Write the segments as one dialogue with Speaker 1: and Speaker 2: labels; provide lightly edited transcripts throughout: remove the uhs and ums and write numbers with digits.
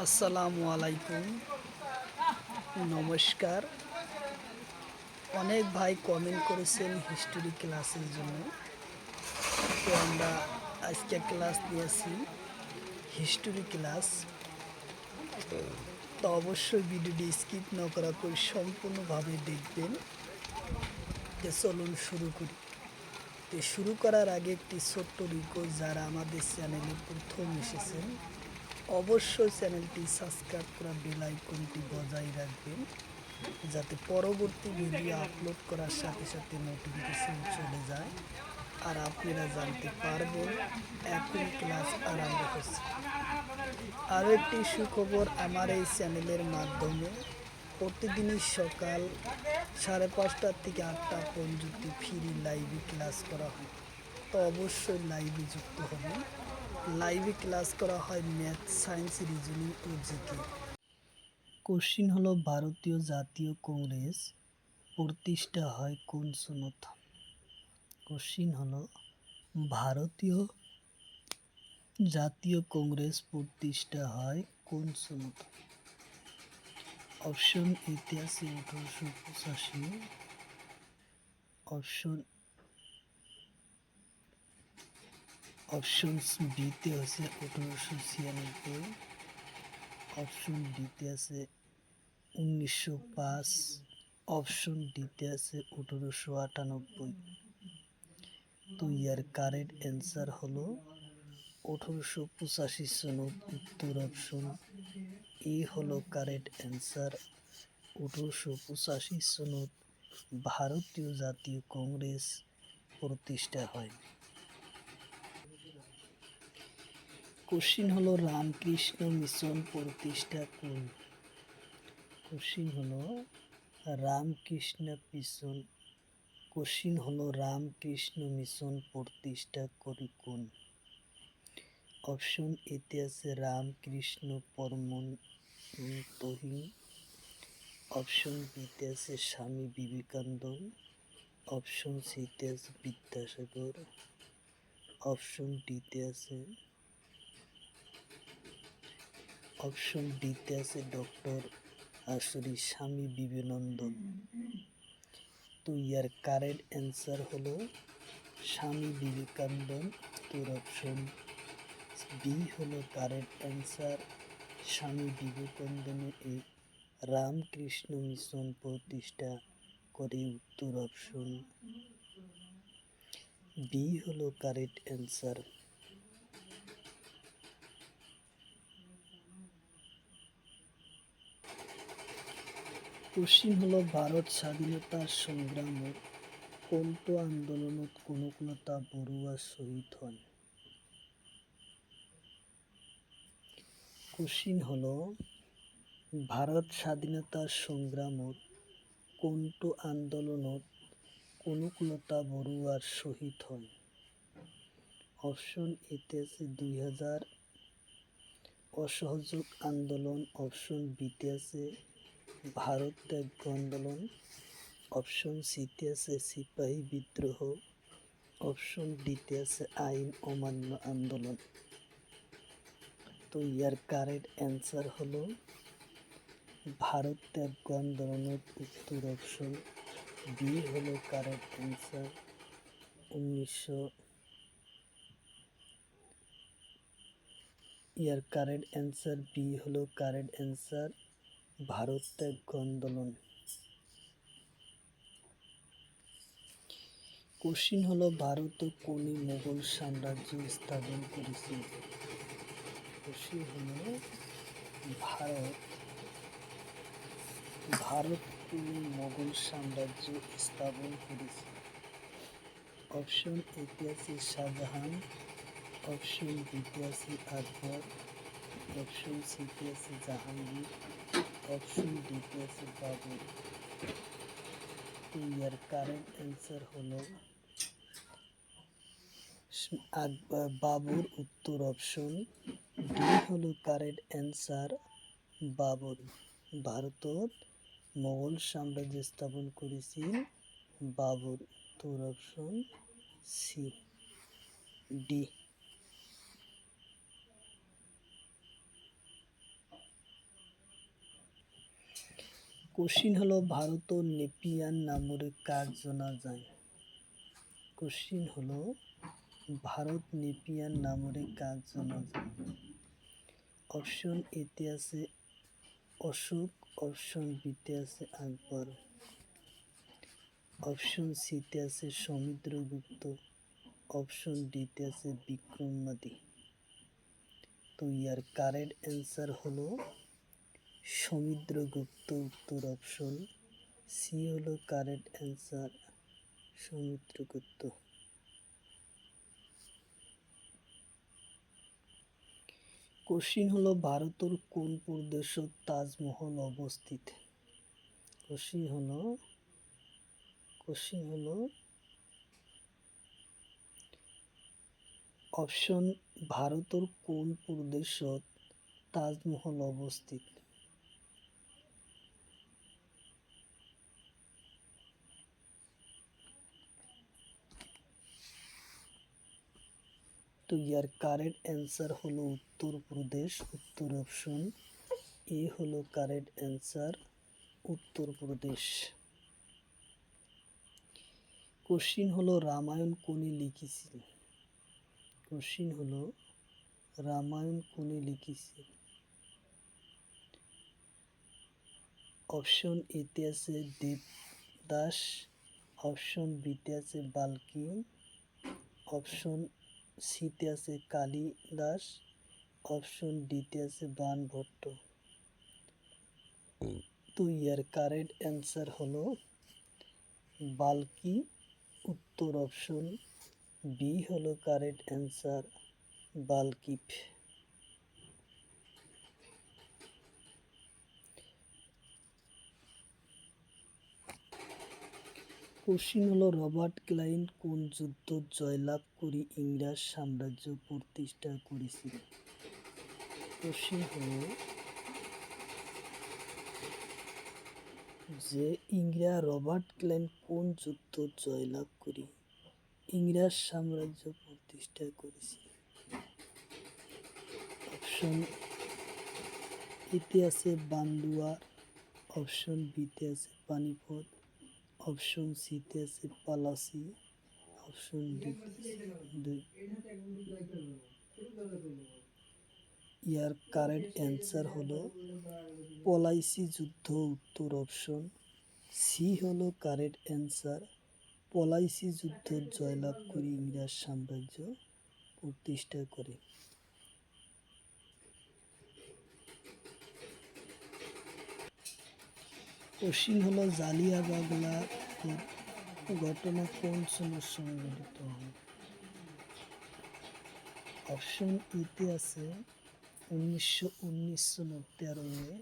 Speaker 1: আসসালামু আলাইকুম, নমস্কার। অনেক ভাই কমেন্ট করেছেন হিস্টোরি ক্লাসের জন্য। তো আমরা আজকে ক্লাস নিয়েছি হিস্টোরি ক্লাস। তো অবশ্যই ভিডিওটি স্কিপ না করা করে সম্পূর্ণভাবে দেখবেন। তো চলুন শুরু করি। তো শুরু করার আগে একটি ছোট্ট রিকোয়েস্ট, যারা আমাদের চ্যানেলে প্রথম এসেছেন অবশ্যই চ্যানেলটি সাবস্ক্রাইব করা বেল আইকনটি বজায় রাখবেন, যাতে পরবর্তী ভিডিও আপলোড করার সাথে সাথে নোটিফিকেশন চলে যায় আর আপনারা জানতে পারবেন এখন ক্লাস আরম্ভ হচ্ছে। আরও একটি সুখবর, আমার এই চ্যানেলের মাধ্যমে প্রতিদিনই সকাল 5:30 থেকে 8টা পর্যন্ত ফ্রি লাইভে ক্লাস করা হয়। তো অবশ্যই লাইভে যুক্ত হবেন। লাইভে ক্লাস করা হয় ম্যাথ, সায়েন্স, রিজনিং ও জিকে। কোশ্চিন হলো, ভারতীয় জাতীয় কংগ্রেস প্রতিষ্ঠা হয় কোন সনত? কোশ্চিন হলো, ভারতীয় জাতীয় কংগ্রেস প্রতিষ্ঠা হয় কোন সনত? অপশন এতে আছে 1885, অপশন বিতে আছে 1896, অপশন ডিতে আছে 1905, অপশন ডিতে আছে 1898। তো ইয়ার কারেক্ট অ্যান্সার হলো 1885 সনত। উত্তর অপশন এ হলো কারেক্ট অ্যান্সার। 1885 সনত ভারতীয় জাতীয় কংগ্রেস প্রতিষ্ঠা হয়। কোশ্চিন হলো, রামকৃষ্ণ মিশন প্রতিষ্ঠা কোন? কোশ্চিন হলো রামকৃষ্ণ মিশন কোশ্চিন হলো রামকৃষ্ণ মিশন প্রতিষ্ঠা করি কোন? অপশন এতে আছে রামকৃষ্ণ পরমহংসহীন, অপশন বিতে আছে স্বামী বিবেকানন্দ, অপশন সিতে আছে বিদ্যাসাগর, অপশন ডিতে আছে ডক্টর স্বামী বিবেকানন্দ। তো ইয়ার কারেক্ট অ্যান্সার হলো স্বামী বিবেকানন্দ। তোর অপশন বি হলো কারেক্ট অ্যান্সার। স্বামী বিবেকানন্দ এই রামকৃষ্ণ মিশন প্রতিষ্ঠা করে। উত্তর অপশন বি হলো কারেক্ট অ্যান্সার। কোশ্চিন হলো, ভারত স্বাধীনতার সংগ্রামত কোনটো আন্দোলনত কনকলতা বড়ুয়া শহীদ হন? কোশ্চিন হলো, ভারত স্বাধীনতার সংগ্রামত কোনটো আন্দোলনত কনকলতা বড়ুয়ার শহীদ হন? অপশন এতে আছে 2000 অসহযোগ আন্দোলন, অপশন বিতে আছে ভারত ত্যাগ আন্দোলন, অপশন সিতে আছে সিপাহী বিদ্রোহ, অপশন ডিতে আছে আইন অমান্য আন্দোলন। তো ইয়ার কারেক্ট অ্যান্সার হলো ভারত ত্যাগ আন্দোলনের। উত্তর অপশন বি হলো কারেক্ট অ্যান্সার। ইয়ার কারেক্ট অ্যান্সার বি হলো কারেক্ট অ্যান্সার, ভারত ত্যাগ আন্দোলন। কোশ্চিন হলো, ভারত কোনি মোগল সাম্রাজ্য স্থাপন করেছিল? কোশ্চিন হলো, ভারত কোনি মোগল সাম্রাজ্য স্থাপন করেছিল? অপশন এতে আছে শাহজাহান, অপশন বিতে আছে আকবর, অপশন সিতে আছে জাহাঙ্গীর, অপশন ডিতে আছে বাবর। তো ইয়ার কারেক্ট অ্যান্সার হলো বাবর। উত্তর অপশন ডি হলো কারেক্ট অ্যান্সার, বাবর। ভারতত মোগল সাম্রাজ্য স্থাপন করেছিল বাবর। উত্তর অপশন সি ডি। কোশ্চিন হলো ভারত নেপিয়ার নামরে কাক জনা যায়। কোশ্চিন হলো ভারত নেপিয়ার নামরে কাক জনা যায়। অপশন এতে আছে অশোক, অপশন বিতে আছে আকবর, অপশন সিতে আছে সমুদ্রগুপ্ত, অপশন ডিতে আছে বিক্রমাদি। তো ইয়ার কারেক্ট অ্যান্সার হলো সমুদ্রগুপ্ত, উত্তর অপশন সি হলো কারেক্ট অ্যান্সার, সমুদ্রগুপ্ত। কোশ্চিন হলো ভারতের কোন প্রদেশত তাজমহল অবস্থিত। কোশ্চিন হলো অপশন ভারতের কোন প্রদেশত তাজমহল অবস্থিত। তো ইয়ার কারেক্ট অ্যান্সার হলো উত্তরপ্রদেশ, উত্তর অপশন এ হলো কারেক্ট অ্যান্সার, উত্তরপ্রদেশ। কোশ্চিন হলো রামায়ণ কোনে লিখেছিল। কোশ্চিন হলো রামায়ণ কোনে লিখেছিল। অপশন এতে আছে দেবদাস, অপশন বিতে আছে বাল্মীকি, অপশন সিতে আছে কালিদাস, অপশন ডিতে আছে বাণভট্ট। তো ইয়ার কারেক্ট অ্যান্সার হলো বাল্মীকি, উত্তর অপশন বি হলো কারেক্ট অ্যান্সার, বাল্মীকি। কোশ্চিন হলো রবার্ট ক্লাইভ কোন যুদ্ধ জয়লাভ করে ইংরেজ সাম্রাজ্য প্রতিষ্ঠা করেছিল। কোশ্চিন হলো যে রবার্ট ক্লাইভ কোন যুদ্ধ জয়লাভ করে ইংরেজ সাম্রাজ্য প্রতিষ্ঠা করেছিল। অপশন এতে আছে বান্দুয়ার, অপশন বিতে আছে পানিপথ, অপশন সিতে আছে পালাসি, অপশন ডিতে ইয়ার কারেক্ট অ্যান্সার হলো পলাইসি যুদ্ধ, উত্তর অপশন সি হলো কারেক্ট অ্যান্সার, পলাইসি যুদ্ধ জয়লাভ করে ইংরেজ সাম্রাজ্য প্রতিষ্ঠা করে। কোশ্চিন হলো জালিয়ানওয়ালা ঘটনা কোন সনে সংঘটিত হয়। অপশন এতে আছে 1919 সনের 13 মে,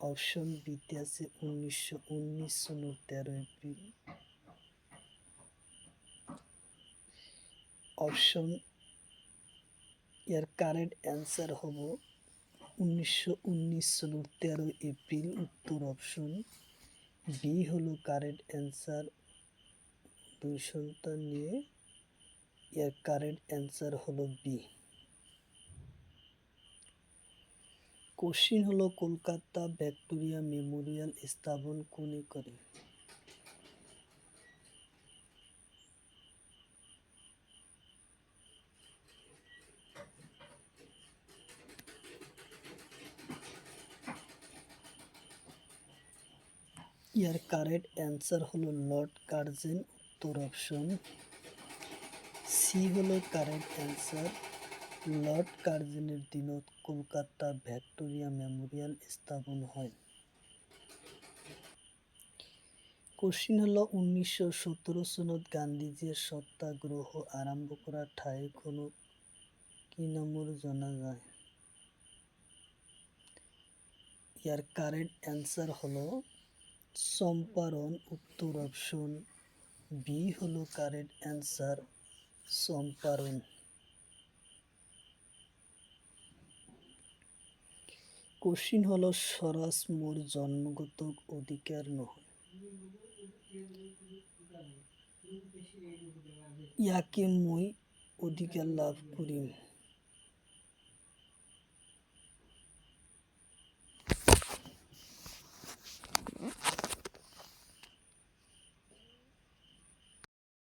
Speaker 1: অপশন বিতে আছে 1919 সনের 13 এপ্রিল, অপশন এর কারেক্ট অ্যান্সার হলো 1919 সনের 13 এপ্রিল, উত্তর অপশন বি হলো কারেক্ট অ্যান্সার। দুই সন্তান নিয়ে এর কারেক্ট অ্যান্সার হলো বি। কোশ্চিন হলো কলকাতা ভিক্টোরিয়া মেমোরিয়াল স্থাপন কোনে করে। ইয়ার কারেক্ট অ্যান্সার হলো লর্ড কার্জন, উত্তর অপশন সি হলো কারেক্ট অ্যান্সার, লর্ড কার্জনের দিনত কলকাতা ভিক্টোরিয়া মেমোরিয়াল স্থাপন হয়। কোশ্চিন হলো 1917 সনত গান্ধীজির সত্যাগ্রহ আরম্ভ করা ঠাইখনক কি নামরে জানা যায়। ইয়ার কারেক্ট অ্যান্সার হলো চম্পারণ, উত্তর অপশন বি হলো কারেক্ট অ্যান্সার, চম্পারণ। কোশ্চিন হলো স্বরাজ মোর জন্মগত অধিকার নয়। ইয়াকে মই অধিকার লাভ করিম।